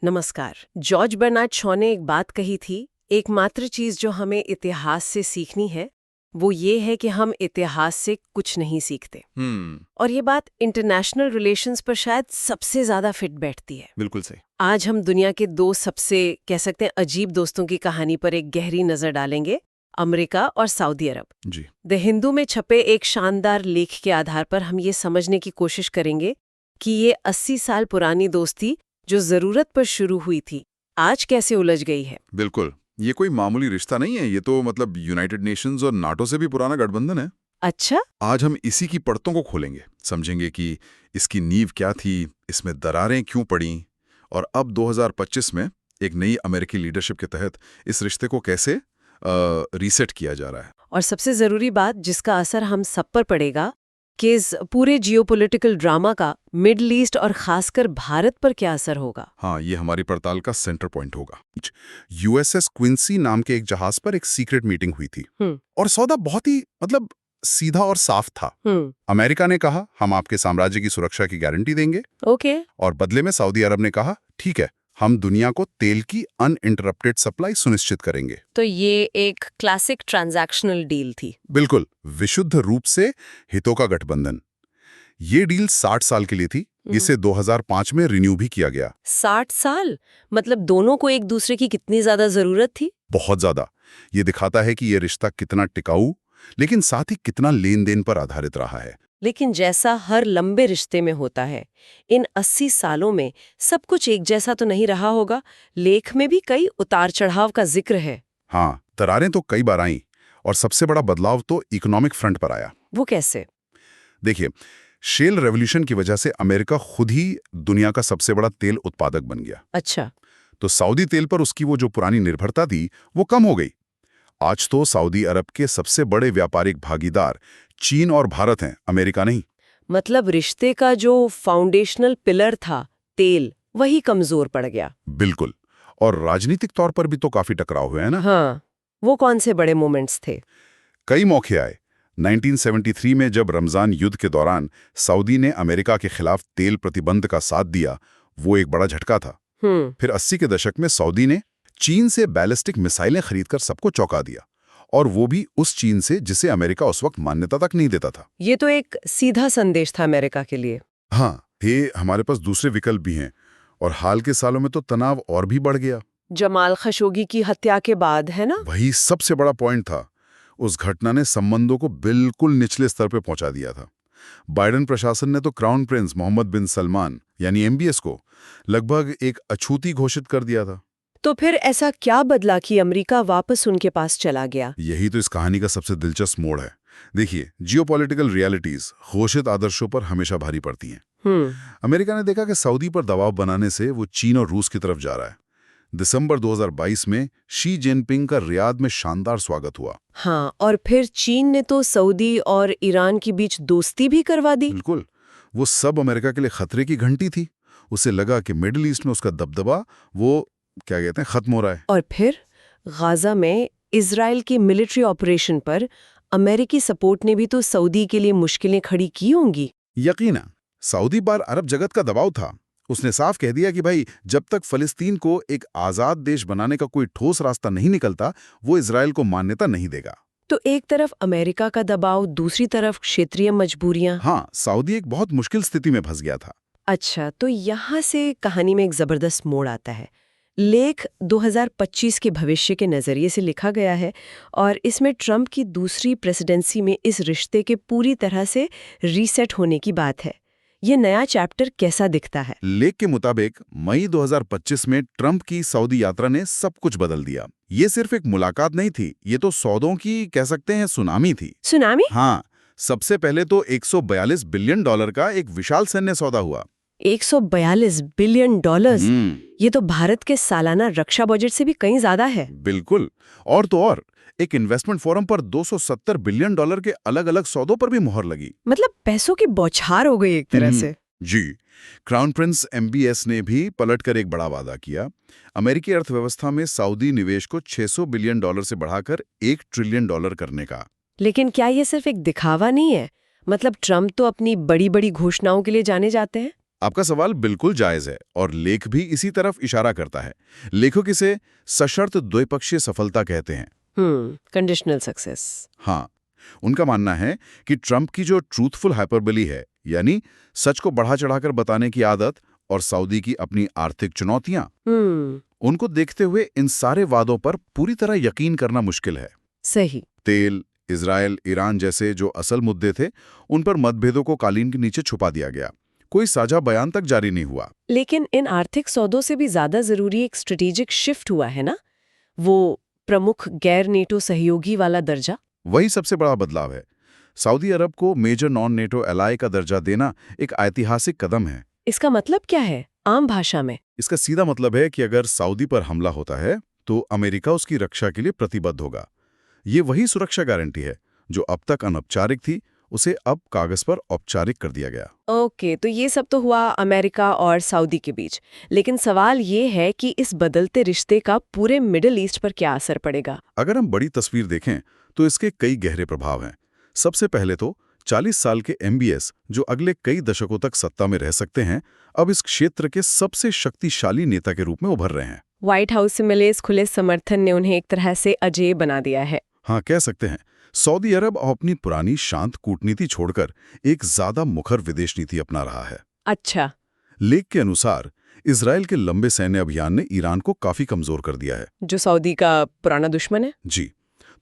नमस्कार। George Bernard Shaw ने एक बात कही थी, एकमात्र चीज जो हमें इतिहास से सीखनी है वो ये है कि हम इतिहास से कुछ नहीं सीखते। और ये बात इंटरनेशनल रिलेशंस पर शायद सबसे ज्यादा फिट बैठती है। बिल्कुल सही। आज हम दुनिया के दो सबसे कह सकते हैं अजीब दोस्तों की कहानी पर एक गहरी नजर डालेंगे, अमेरिका और सऊदी अरब। जी। द हिंदू में छपे एक शानदार लेख के आधार पर हम ये समझने की कोशिश करेंगे कि ये 80 साल पुरानी दोस्ती जो जरूरत पर शुरू हुई थी, आज कैसे उलझ गई है। बिल्कुल, ये कोई मामूली रिश्ता नहीं है, ये तो मतलब यूनाइटेड नेशंस और नाटो से भी पुराना गठबंधन है। अच्छा। आज हम इसी की परतों को खोलेंगे, समझेंगे कि इसकी नींव क्या थी, इसमें दरारें क्यों पड़ीं, और अब 2025 में एक नई अमेरिकी लीडरशिप के तहत इस रिश्ते को कैसे रीसेट किया जा रहा है। और सबसे जरूरी बात जिसका असर हम सब पर पड़ेगा कि इस पूरे जियोपॉलिटिकल ड्रामा का मिडल ईस्ट और खासकर भारत पर क्या असर होगा। हाँ, ये हमारी पड़ताल का सेंटर पॉइंट होगा। यूएसएस क्विंसी नाम के एक जहाज पर एक सीक्रेट मीटिंग हुई थी और सौदा बहुत ही मतलब सीधा और साफ था। अमेरिका ने कहा हम आपके साम्राज्य की सुरक्षा की गारंटी देंगे। ओके। और बदले में सऊदी अरब ने कहा ठीक है, हम दुनिया को तेल की अनइंटरप्टेड सप्लाई सुनिश्चित करेंगे। तो ये एक क्लासिक ट्रांजैक्शनल डील थी। बिल्कुल, विशुद्ध रूप से हितों का गठबंधन। ये डील 60 साल के लिए थी, इसे 2005 में रिन्यू भी किया गया। 60 साल? मतलब दोनों को एक दूसरे की कितनी ज्यादा जरूरत थी। बहुत ज्यादा। ये दिखाता है कि ये रिश्ता कितना टिकाऊ लेकिन साथ ही कितना लेन देन पर आधारित रहा है। लेकिन जैसा हर लंबे रिश्ते में होता है, इन 80 सालों में सब कुछ एक जैसा तो नहीं रहा होगा। लेख में भी कई उतार चढ़ाव का जिक्र है। हाँ, दरारें तो कई बार आईं और सबसे बड़ा बदलाव तो इकोनॉमिक फ्रंट पर आया। वो कैसे? देखिए, शेल रेवोल्यूशन की वजह से अमेरिका खुद ही दुनिया का सबसे बड़ा तेल उत्पादक बन गया। अच्छा। तो सऊदी तेल पर उसकी वो जो पुरानी निर्भरता थी वो कम हो गई। आज तो सऊदी अरब के सबसे बड़े व्यापारिक भागीदार चीन और भारत हैं, अमेरिका नहीं। मतलब रिश्ते का जो फाउंडेशनल पिलर था, तेल, वही कमजोर पड़ गया। बिल्कुल। और राजनीतिक तौर पर भी तो काफी टकराव हुए हैं ना। हाँ, वो कौन से बड़े मोमेंट्स थे? कई मौके आए। 1973 में जब रमजान युद्ध के दौरान सऊदी ने अमेरिका के खिलाफ तेल प्रतिबंध का साथ दिया, वो एक बड़ा झटका था। फिर 80 के दशक में सऊदी ने चीन से बैलिस्टिक मिसाइलें खरीदकर सबको चौंका दिया, और वो भी उस चीन से जिसे अमेरिका उस वक्त मान्यता तक नहीं देता था। ये तो एक सीधा संदेश था अमेरिका के लिए। हाँ, ये हमारे पास दूसरे विकल्प भी हैं, और हाल के सालों में तो तनाव और भी बढ़ गया। जमाल खशोगी की हत्या के बाद, है ना? वही सबसे बड़ा पॉइंट था। उस घटना ने संबंधों को बिल्कुल निचले स्तर पर पहुंचा दिया था। बाइडेन प्रशासन ने तो क्राउन प्रिंस मोहम्मद बिन सलमान यानी एमबीएस को लगभग एक अछूती घोषित कर दिया था। तो फिर ऐसा क्या बदला कि अमेरिका वापस उनके पास चला गया? यही तो इस कहानी का सबसे दिलचस्प मोड़ है। देखिए, जियोपॉलिटिकल रियलिटीज घोषित आदर्शों पर हमेशा भारी पड़ती हैं। अमेरिका ने देखा कि सऊदी पर दबाव बनाने से वो चीन और रूस की तरफ जा रहा है। दिसंबर 2022 में शी जिनपिंग का रियाद में शानदार स्वागत हुआ। हाँ, और फिर चीन ने तो सऊदी और ईरान के बीच दोस्ती भी करवा दी। बिल्कुल, वो सब अमेरिका के लिए खतरे की घंटी थी। उसे लगा कि मिडिल ईस्ट में उसका दबदबा वो क्या कहते हैं खत्म हो रहा है। और फिर गाजा में इजराइल की मिलिट्री ऑपरेशन पर अमेरिकी सपोर्ट ने भी तो सऊदी के लिए मुश्किलें खड़ी की होंगी। यकीनन सऊदी पर अरब जगत का दबाव था। उसने साफ कह दिया कि भाई, जब तक फलस्तीन को एक आजाद देश बनाने का कोई ठोस रास्ता नहीं निकलता, वो इजराइल को मान्यता नहीं देगा। तो एक तरफ अमेरिका का दबाव, दूसरी तरफ क्षेत्रीय मजबूरियां। हाँ, सऊदी एक बहुत मुश्किल स्थिति में फंस गया था। अच्छा, तो यहाँ से कहानी में एक जबरदस्त मोड़ आता है। लेख 2025 के भविष्य के नजरिए से लिखा गया है और इसमें ट्रंप की दूसरी प्रेसिडेंसी में इस रिश्ते के पूरी तरह से रीसेट होने की बात है। ये नया चैप्टर कैसा दिखता है? लेख के मुताबिक मई 2025 में ट्रंप की सऊदी यात्रा ने सब कुछ बदल दिया। ये सिर्फ एक मुलाकात नहीं थी, ये तो सौदों की कह सकते हैं सुनामी थी। सुनामी? हाँ, सबसे पहले तो $142 बिलियन का एक विशाल सैन्य सौदा हुआ। $142 बिलियन? ये तो भारत के सालाना रक्षा बजट से भी कहीं ज्यादा है। बिल्कुल। और तो और, एक इन्वेस्टमेंट फोरम पर $270 बिलियन के अलग अलग सौदों पर भी मोहर लगी। मतलब पैसों की बौछार हो गई एक तरह से। जी। क्राउन प्रिंस एमबीएस ने भी पलटकर एक बड़ा वादा किया। अमेरिकी अर्थव्यवस्था में सऊदी निवेश को $600 बिलियन से बढ़ाकर $1 ट्रिलियन करने का। लेकिन क्या ये सिर्फ एक दिखावा नहीं है? मतलब ट्रंप तो अपनी बड़ी बड़ी घोषणाओं के लिए जाने जाते हैं। आपका सवाल बिल्कुल जायज है और लेख भी इसी तरफ इशारा करता है। लेखक इसे सशर्त द्विपक्षीय सफलता कहते हैं। Conditional success. हाँ, उनका मानना है कि ट्रंप की जो ट्रूथफुल हाइपरबोली है, यानी सच को बढ़ा चढ़ाकर बताने की आदत, और सऊदी की अपनी आर्थिक चुनौतियां, उनको देखते हुए इन सारे वादों पर पूरी तरह यकीन करना मुश्किल है। सही। तेल, इजरायल, ईरान जैसे जो असल मुद्दे थे, उन पर मतभेदों को कालीन के नीचे छुपा दिया गया। कोई साझा बयान तक जारी नहीं हुआ। लेकिन इन आर्थिक सौदों से भी ज्यादा जरूरी एक स्ट्रेटेजिक शिफ्ट हुआ है ना, वो प्रमुख गैर नेटो सहयोगी वाला दर्जा। वही सबसे बड़ा बदलाव है। सऊदी अरब को मेजर नॉन नेटो एलाई का दर्जा देना एक ऐतिहासिक कदम है। इसका मतलब क्या है आम भाषा में? इसका सीधा मतलब है कि अगर सऊदी पर हमला होता है तो अमेरिका उसकी रक्षा के लिए प्रतिबद्ध होगा। ये वही सुरक्षा गारंटी है जो अब तक अनौपचारिक थी, उसे अब कागज पर औपचारिक कर दिया गया। ओके, तो ये सब तो हुआ अमेरिका और सऊदी के बीच, लेकिन सवाल ये है कि इस बदलते रिश्ते का पूरे मिडिल ईस्ट पर क्या असर पड़ेगा? अगर हम बड़ी तस्वीर देखें तो इसके कई गहरे प्रभाव हैं। सबसे पहले तो 40 साल के MBS, जो अगले कई दशकों तक सत्ता में रह सकते हैं, अब इस क्षेत्र के सबसे शक्तिशाली नेता के रूप में उभर रहे हैं। व्हाइट हाउस से मिले इस खुले समर्थन ने उन्हें एक तरह से अजेय बना दिया है। हाँ, कह सकते हैं। सऊदी अरब अपनी पुरानी शांत कूटनीति छोड़कर एक ज्यादा मुखर विदेश नीति अपना रहा है। अच्छा। लेख के अनुसार इजरायल के लंबे सैन्य अभियान ने ईरान को काफी कमजोर कर दिया है, जो सऊदी का पुराना दुश्मन है। जी।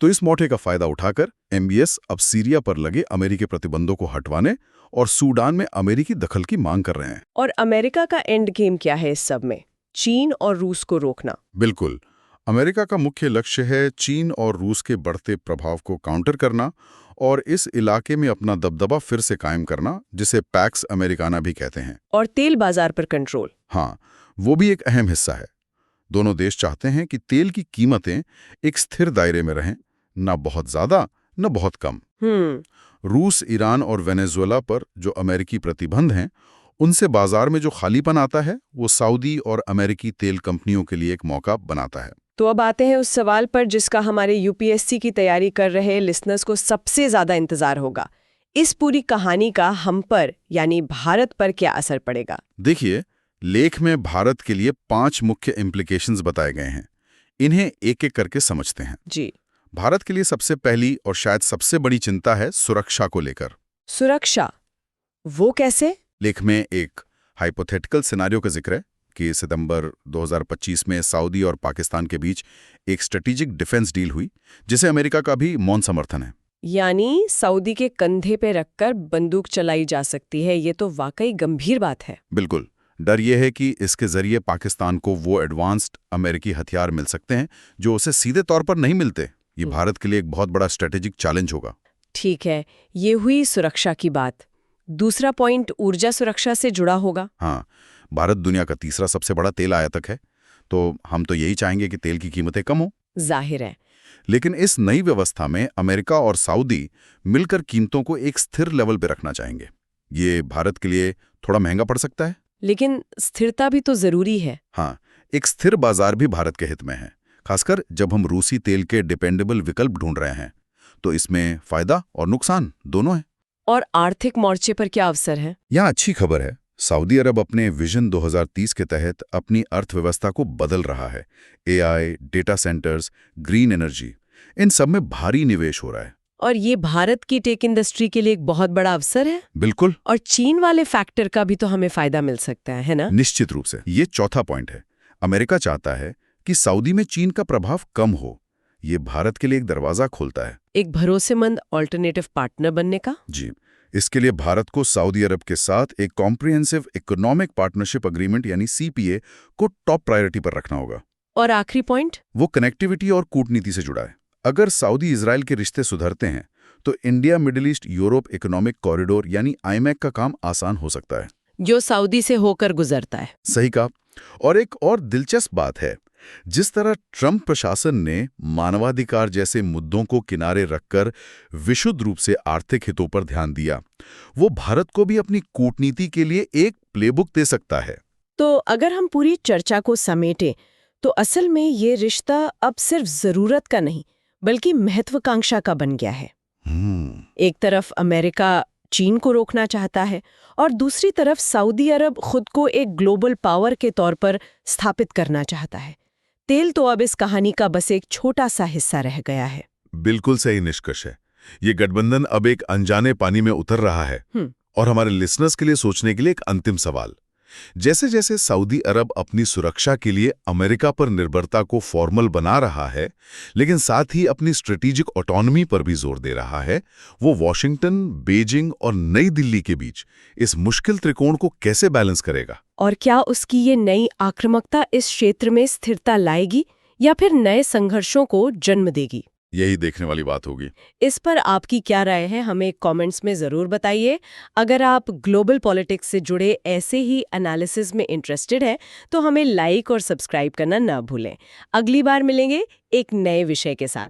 तो इस मौके का फायदा उठाकर MBS अब सीरिया पर लगे अमेरिकी प्रतिबंधों को हटवाने और सूडान में अमेरिकी दखल की मांग कर रहे हैं। और अमेरिका का एंड गेम क्या है इस सब में? चीन और रूस को रोकना। बिल्कुल। अमेरिका का मुख्य लक्ष्य है चीन और रूस के बढ़ते प्रभाव को काउंटर करना और इस इलाके में अपना दबदबा फिर से कायम करना, जिसे पैक्स अमेरिकाना भी कहते हैं। और तेल बाजार पर कंट्रोल। हाँ, वो भी एक अहम हिस्सा है। दोनों देश चाहते हैं कि तेल की कीमतें एक स्थिर दायरे में रहें, न बहुत ज्यादा न बहुत कम। रूस, ईरान और वेनेजुएला पर जो अमेरिकी प्रतिबंध हैं, उनसे बाजार में जो खालीपन आता है, वो सऊदी और अमेरिकी तेल कंपनियों के लिए एक मौका बनाता है। तो अब आते हैं उस सवाल पर जिसका हमारे UPSC की तैयारी कर रहे लिसनर्स को सबसे ज्यादा इंतजार होगा। इस पूरी कहानी का हम पर यानी भारत पर क्या असर पड़ेगा? देखिए, लेख में भारत के लिए 5 मुख्य इम्प्लीकेशंस बताए गए हैं। इन्हें एक एक करके समझते हैं। जी। भारत के लिए सबसे पहली और शायद सबसे बड़ी चिंता है सुरक्षा को लेकर। सुरक्षा? वो कैसे? लेख में एक हाइपोथेटिकल सिनेरियो का जिक्र है कि सितंबर 2025 में सऊदी और पाकिस्तान के बीच एक स्ट्रेटेजिक डिफेंस डील हुई, जिसे अमेरिका का भी मौन समर्थन है। यानी सऊदी के कंधे पे रखकर बंदूक चलाई जा सकती है। ये तो वाकई गंभीर बात है। बिल्कुल। डर यह है कि इसके जरिए पाकिस्तान को वो एडवांस्ड अमेरिकी हथियार मिल सकते हैं जो उसे सीधे तौर पर नहीं मिलते। ये भारत के लिए एक बहुत बड़ा स्ट्रेटेजिक चैलेंज होगा। ठीक है, ये हुई सुरक्षा की बात। दूसरा पॉइंट ऊर्जा सुरक्षा से जुड़ा होगा। हाँ, भारत दुनिया का तीसरा सबसे बड़ा तेल आयातक है, तो हम तो यही चाहेंगे कि तेल की कीमतें कम हो। जाहिर है। लेकिन इस नई व्यवस्था में अमेरिका और सऊदी मिलकर कीमतों को एक स्थिर लेवल पर रखना चाहेंगे। ये भारत के लिए थोड़ा महंगा पड़ सकता है, लेकिन स्थिरता भी तो जरूरी है। हाँ, एक स्थिर बाजार भी भारत के हित में है, खासकर जब हम रूसी तेल के डिपेंडेबल विकल्प ढूंढ रहे हैं। तो इसमें फायदा और नुकसान दोनों हैं। और आर्थिक मोर्चे पर क्या अवसर है? यहाँ अच्छी खबर है। सऊदी अरब अपने विजन 2030 के तहत अपनी अर्थव्यवस्था को बदल रहा है। AI, data centres, green energy, इन सब में भारी निवेश हो रहा है। और ये भारत की टेक इंडस्ट्री के लिए एक बहुत बड़ा अवसर है। बिल्कुल। और चीन वाले फैक्टर का भी तो हमें फायदा मिल सकता है ना? निश्चित रूप से। ये चौथा पॉइंट है। अमेरिका चाहता है कि सऊदी में चीन का प्रभाव कम हो। ये भारत के लिए एक दरवाजा खोलता है, एक भरोसेमंद ऑल्टरनेटिव पार्टनर बनने का। जी। इसके लिए भारत को सऊदी अरब के साथ एक कॉम्प्रिहेंसिव इकोनॉमिक पार्टनरशिप एग्रीमेंट यानी CPA को टॉप प्रायोरिटी पर रखना होगा। और आखिरी पॉइंट, वो कनेक्टिविटी और कूटनीति से जुड़ा है। अगर सऊदी इजराइल के रिश्ते सुधरते हैं तो India middle east Europe economic corridor यानी IMEC का काम आसान हो सकता है, जो सऊदी से होकर गुजरता है। सही कहा। और एक और दिलचस्प बात है, जिस तरह ट्रंप प्रशासन ने मानवाधिकार जैसे मुद्दों को किनारे रखकर विशुद्ध रूप से आर्थिक हितों पर ध्यान दिया, वो भारत को भी अपनी कूटनीति के लिए एक प्लेबुक दे सकता है। तो अगर हम पूरी चर्चा को समेटें तो असल में ये रिश्ता अब सिर्फ जरूरत का नहीं बल्कि महत्वाकांक्षा का बन गया है। एक तरफ अमेरिका चीन को रोकना चाहता है और दूसरी तरफ सऊदी अरब खुद को एक ग्लोबल पावर के तौर पर स्थापित करना चाहता है। तेल तो अब इस कहानी का बस एक छोटा सा हिस्सा रह गया है। बिल्कुल सही निष्कर्ष है। ये गठबंधन अब एक अनजाने पानी में उतर रहा है। और हमारे लिसनर्स के लिए सोचने के लिए एक अंतिम सवाल, जैसे जैसे सऊदी अरब अपनी सुरक्षा के लिए अमेरिका पर निर्भरता को फॉर्मल बना रहा है, लेकिन साथ ही अपनी स्ट्रेटेजिक ऑटोनॉमी पर भी जोर दे रहा है, वो वॉशिंगटन, बीजिंग और नई दिल्ली के बीच इस मुश्किल त्रिकोण को कैसे बैलेंस करेगा? और क्या उसकी ये नई आक्रामकता इस क्षेत्र में स्थिरता लाएगी या फिर नए संघर्षों को जन्म देगी? यही देखने वाली बात होगी। इस पर आपकी क्या राय है, हमें कमेंट्स में ज़रूर बताइए। अगर आप ग्लोबल पॉलिटिक्स से जुड़े ऐसे ही एनालिसिस में इंटरेस्टेड हैं तो हमें लाइक और सब्सक्राइब करना ना भूलें। अगली बार मिलेंगे एक नए विषय के साथ।